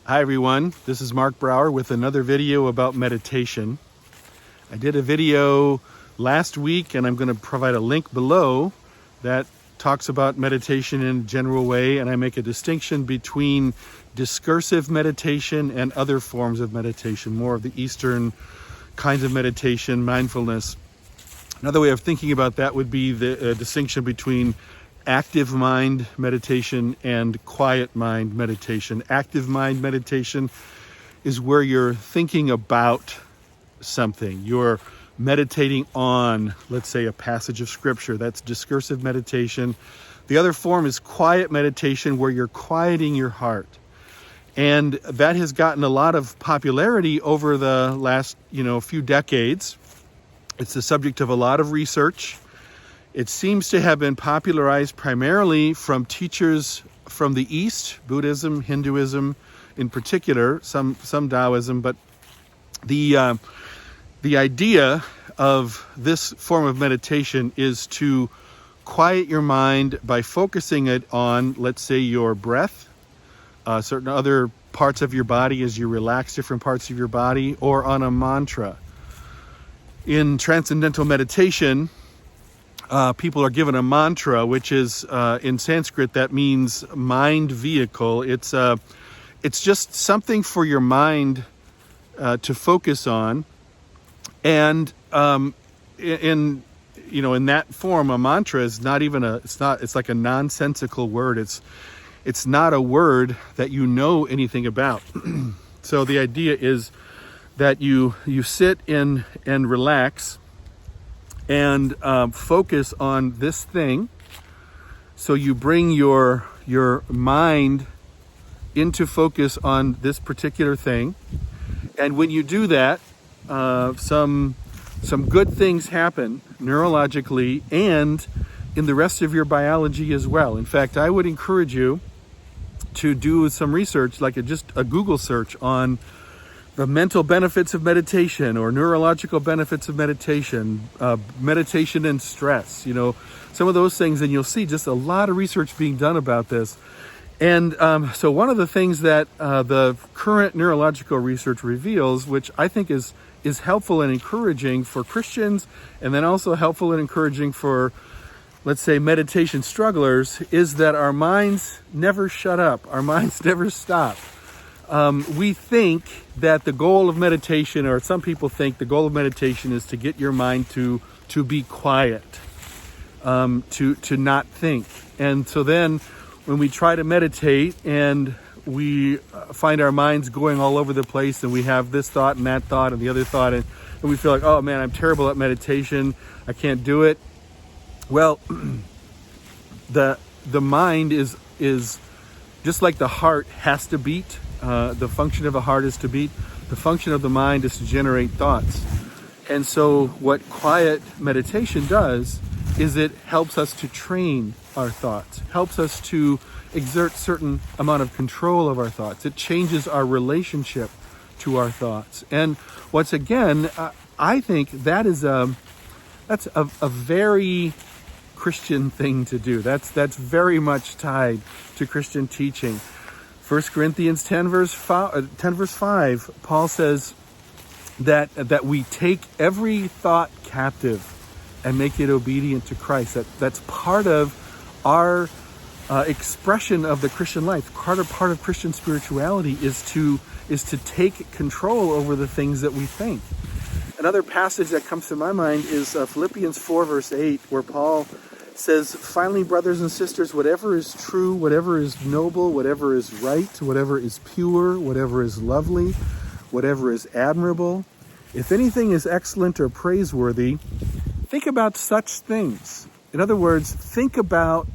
Hi everyone, this is Mark Brower with another video about meditation. I did a video last week and I'm going to provide a link below that talks about meditation in a general way, and I make a distinction between discursive meditation and other forms of meditation, more of the Eastern kinds of meditation, mindfulness. Another way of thinking about that would be the distinction between active mind meditation and quiet mind meditation. Active mind meditation is where you're thinking about something. You're meditating on, let's say, a passage of scripture. That's discursive meditation. The other form is quiet meditation, where you're quieting your heart. And that has gotten a lot of popularity over the last, few decades. It's the subject of a lot of research. It seems to have been popularized primarily from teachers from the East, Buddhism, Hinduism in particular, some Taoism, but the idea of this form of meditation is to quiet your mind by focusing it on, let's say, your breath, certain other parts of your body as you relax different parts of your body, or on a mantra. In Transcendental Meditation, people are given a mantra, which is in Sanskrit that means mind vehicle. It's just something for your mind to focus on, and in that form, a mantra is not even it's like a nonsensical word. It's not a word that you know anything about. So the idea is that you sit in and relax and focus on this thing. So you bring your mind into focus on this particular thing, and when you do that, some good things happen neurologically and in the rest of your biology as well. In fact, I would encourage you to do some research, like just a Google search on the mental benefits of meditation or neurological benefits of meditation, meditation and stress, some of those things, and you'll see just a lot of research being done about this. And so one of the things that the current neurological research reveals, which I think is helpful and encouraging for Christians, and then also helpful and encouraging for, let's say, meditation strugglers, is that our minds never shut up. Our minds never stop. We think that the goal of meditation, or some people think the goal of meditation, is to get your mind to be quiet, to not think. And so then when we try to meditate and we find our minds going all over the place, and we have this thought and that thought and the other thought, and we feel like, oh man, I'm terrible at meditation, I can't do it. Well, the mind is just like the heart has to beat. The function of the heart is to beat. The function of the mind is to generate thoughts. And so what quiet meditation does is it helps us to train our thoughts, helps us to exert certain amount of control of our thoughts. It changes our relationship to our thoughts. And once again, I think that's a very Christian thing to do. That's very much tied to Christian teaching. 1 Corinthians 10 verse 5, Paul says that we take every thought captive and make it obedient to Christ. That's part of our expression of the Christian life. Part of Christian spirituality is to take control over the things that we think. Another passage that comes to my mind is Philippians 4 verse 8, where Paul says, finally, brothers and sisters, whatever is true, whatever is noble, whatever is right, whatever is pure, whatever is lovely, whatever is admirable, if anything is excellent or praiseworthy, think about such things. In other words, think about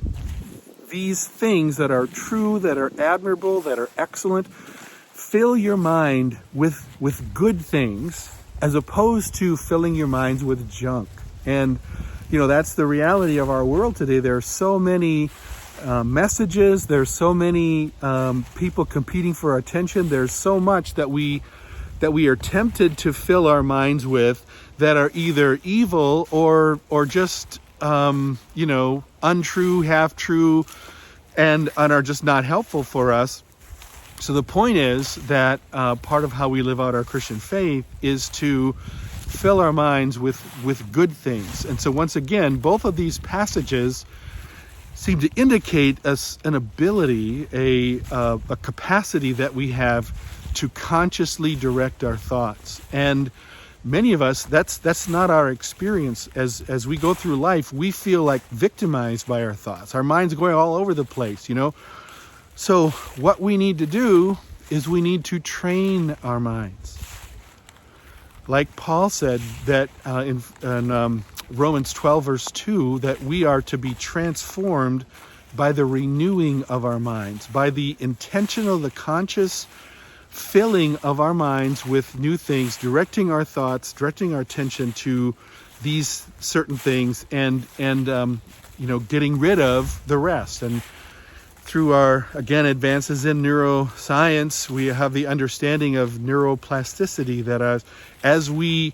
these things that are true, that are admirable, that are excellent. Fill your mind with good things, as opposed to filling your minds with junk. And that's the reality of our world today. There are so many messages. There's so many people competing for our attention. There's so much that we are tempted to fill our minds with that are either evil or just untrue, half true, and are just not helpful for us. So the point is that part of how we live out our Christian faith is to fill our minds with good things. And so once again, both of these passages seem to indicate us an ability, a capacity that we have to consciously direct our thoughts. And many of us, that's not our experience. As we go through life, we feel like victimized by our thoughts. Our mind's going all over the place, you know. So what we need to do is we need to train our minds. Like Paul said that in Romans 12 verse 2, that we are to be transformed by the renewing of our minds, by the intentional, the conscious filling of our minds with new things, directing our thoughts, directing our attention to these certain things, and getting rid of the rest. And through our, again, advances in neuroscience, we have the understanding of neuroplasticity, that as we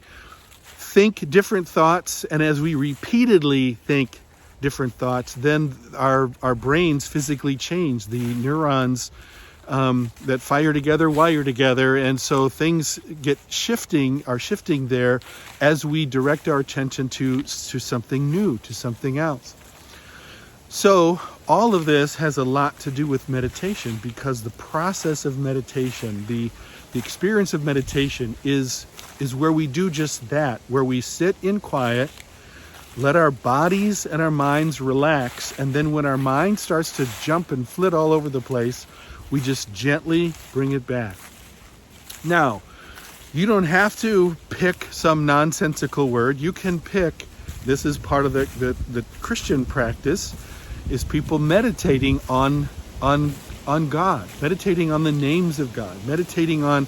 think different thoughts and as we repeatedly think different thoughts, then our brains physically change. The neurons that fire together wire together, and so things are shifting there as we direct our attention to something new, to something else. So all of this has a lot to do with meditation, because the process of meditation, the experience of meditation is where we do just that, where we sit in quiet, let our bodies and our minds relax, and then when our mind starts to jump and flit all over the place, we just gently bring it back. Now, you don't have to pick some nonsensical word. You can pick, this is part of the Christian practice, is people meditating on God, meditating on the names of God, meditating on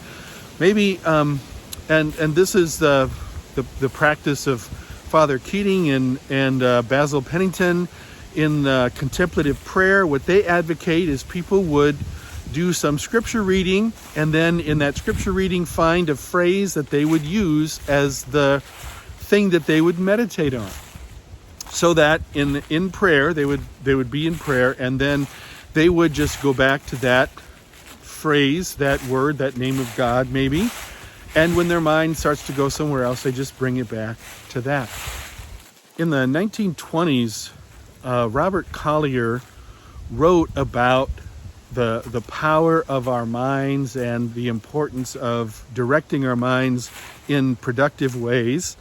maybe, and this is the practice of Father Keating and Basil Pennington in contemplative prayer. What they advocate is people would do some scripture reading, and then in that scripture reading find a phrase that they would use as the thing that they would meditate on. So that in prayer, they would be in prayer, and then they would just go back to that phrase, that word, that name of God maybe. And when their mind starts to go somewhere else, they just bring it back to that. In the 1920s, Robert Collier wrote about the power of our minds and the importance of directing our minds in productive ways.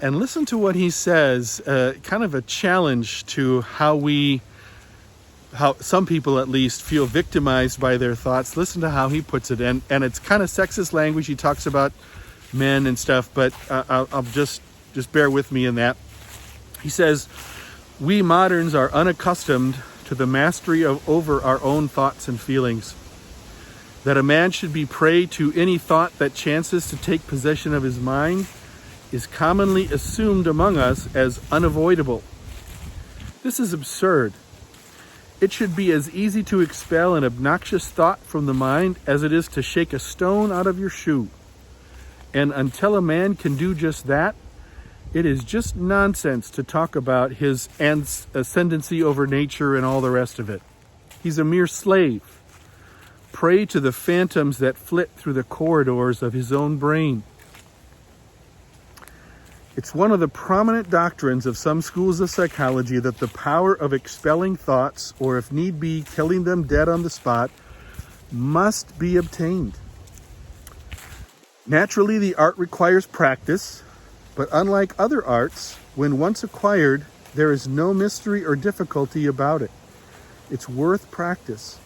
And listen to what he says, kind of a challenge to how some people at least feel victimized by their thoughts. Listen to how he puts it. And it's kind of sexist language. He talks about men and stuff, but I'll just bear with me in that. He says, "We moderns are unaccustomed to the mastery over our own thoughts and feelings. That a man should be prey to any thought that chances to take possession of his mind is commonly assumed among us as unavoidable. This is absurd. It should be as easy to expel an obnoxious thought from the mind as it is to shake a stone out of your shoe. And until a man can do just that, it is just nonsense to talk about his ascendancy over nature and all the rest of it. He's a mere slave, prey to the phantoms that flit through the corridors of his own brain. It's one of the prominent doctrines of some schools of psychology that the power of expelling thoughts, or if need be, killing them dead on the spot, must be obtained. Naturally, the art requires practice, but unlike other arts, when once acquired, there is no mystery or difficulty about it. It's worth practice.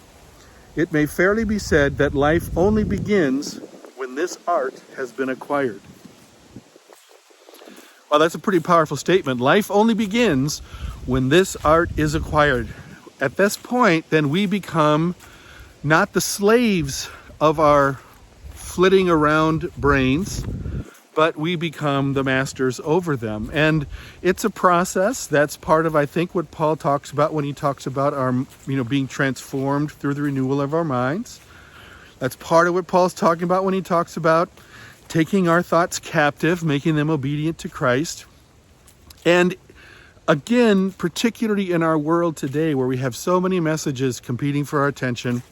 It may fairly be said that life only begins when this art has been acquired." Well, that's a pretty powerful statement. Life only begins when this art is acquired. At this point, then we become not the slaves of our flitting around brains, but we become the masters over them. And it's a process. That's part of, I think, what Paul talks about when he talks about our, being transformed through the renewal of our minds. That's part of what Paul's talking about when he talks about taking our thoughts captive, making them obedient to Christ. And again, particularly in our world today, where we have so many messages competing for our attention,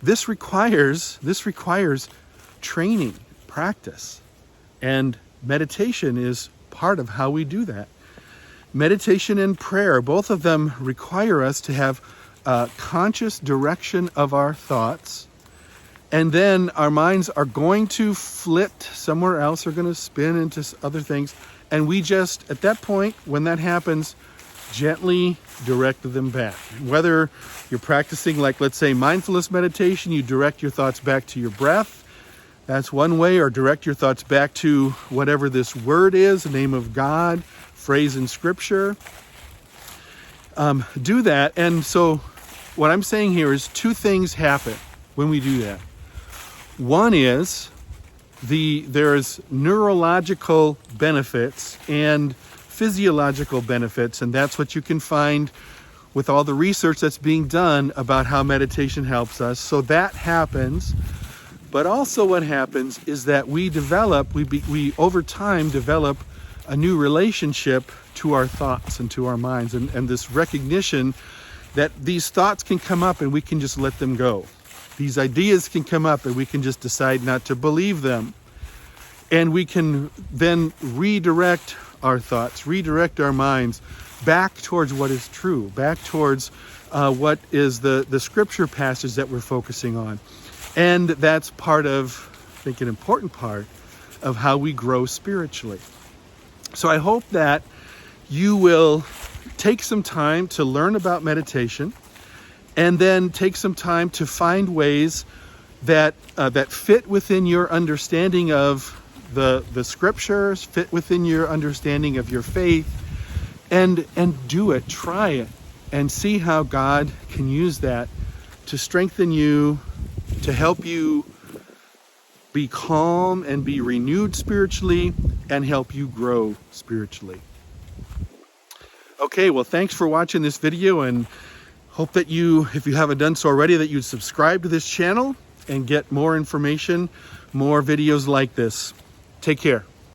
this requires training, practice, and meditation is part of how we do that. Meditation and prayer, both of them require us to have conscious direction of our thoughts, and then our minds are going to flit somewhere else, are going to spin into other things, and we just, at that point, when that happens, gently direct them back. Whether you're practicing, like, let's say, mindfulness meditation, you direct your thoughts back to your breath, that's one way, or direct your thoughts back to whatever this word is, the name of God, phrase in scripture. Do that. And so what I'm saying here is two things happen when we do that. One is there's neurological benefits and physiological benefits, and that's what you can find with all the research that's being done about how meditation helps us. So that happens. But also what happens is that we over time develop a new relationship to our thoughts and to our minds, and this recognition that these thoughts can come up and we can just let them go. These ideas can come up and we can just decide not to believe them. And we can then redirect our thoughts, redirect our minds back towards what is true, back towards what is the scripture passage that we're focusing on. And that's part of, I think, an important part of how we grow spiritually. So I hope that you will take some time to learn about meditation, and then take some time to find ways that fit within your understanding of the scriptures, fit within your understanding of your faith, and do it, try it, and see how God can use that to strengthen you, to help you be calm and be renewed spiritually, and help you grow spiritually. Okay, well, thanks for watching this video, and hope that you, if you haven't done so already, that you'd subscribe to this channel and get more information, more videos like this. Take care.